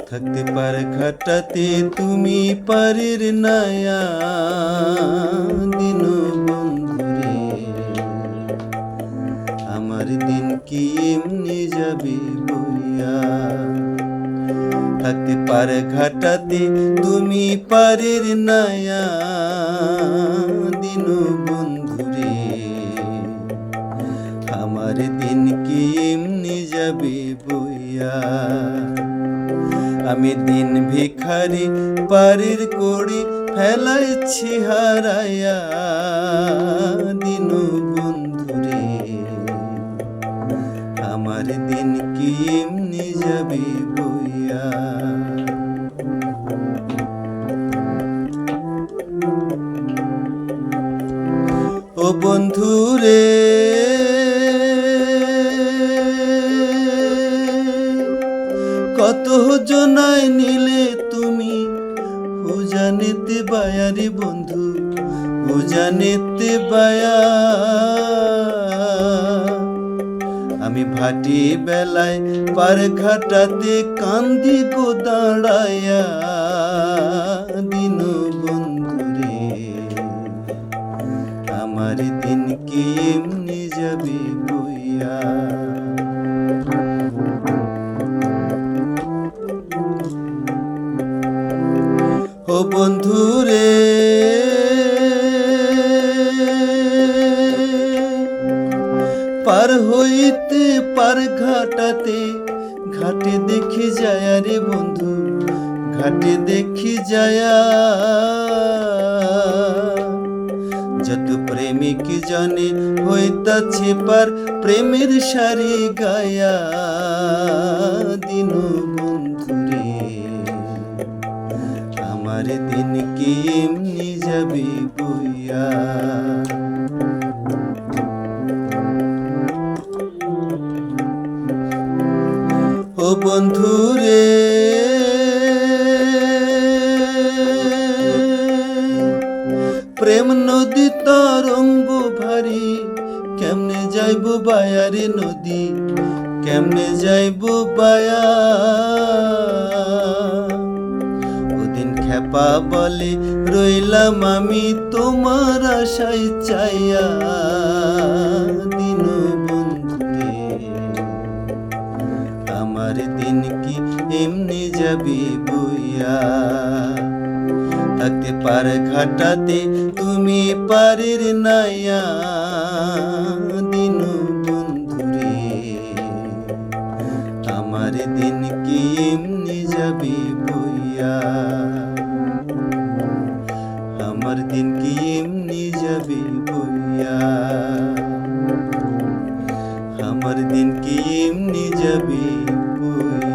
থাকতে পারে ঘাটাতে তুমি পারের নায়া দিন বন্ধুরে, আমার দিন কি এমনি যাবে বইয়া। থাকতে পারে ঘাটাতে তুমি পারের নায়া দিন বন্ধুরে, আমার দিন কি এমনি যাবে বইয়া। আমি দিন ভিখারি পারের করি ফেলাইছি হারাইয়া দিন বন্ধুরে, আমার দিন কি এমনি যাবে বইয়া। ও বন্ধুরে কত জনায় নিলে তুমি উজানেতে বায়ারে বন্ধু উজানেতে বায়া। আমি ভাটি বেলায় পার ঘাটাতে কান্দি গো দাঁড়ায়া দিন বন্ধুরে, আমার দিন কি এমনি যাবে বইয়া। ও বন্ধুরে পার হইতে পার ঘাটাতে ঘাটে দেখি যায়া রে বন্ধু ঘাটে দেখি যায়া। যত প্রেমিক জানে হইতাছে পার প্রেমের সারি গায়া দিন বন্ধুরে, আমার দিন কি এমনি যাবে বইয়া। ও বন্ধুরে প্রেম নদী তরঙ্গ ভারী কেমনে যাইব বায়ারে নদী কেমনে যাইব বায়া। ওদিন খেপা বলে রইলাম আমি তোমার আশায় চাইয়া দিন বন্ধুরে, আমার দিন কি এমনি যাবে বইয়া। থাকতে পারে ঘাটাতে তুমি পারের নাইয়া দিন বন্ধুরে, আমার দিন কি এমনি যাবে বইয়া। আমার দিন কি এমনি যাবে বইয়া, আমার দিন কি এমনি যাবে বইয়া।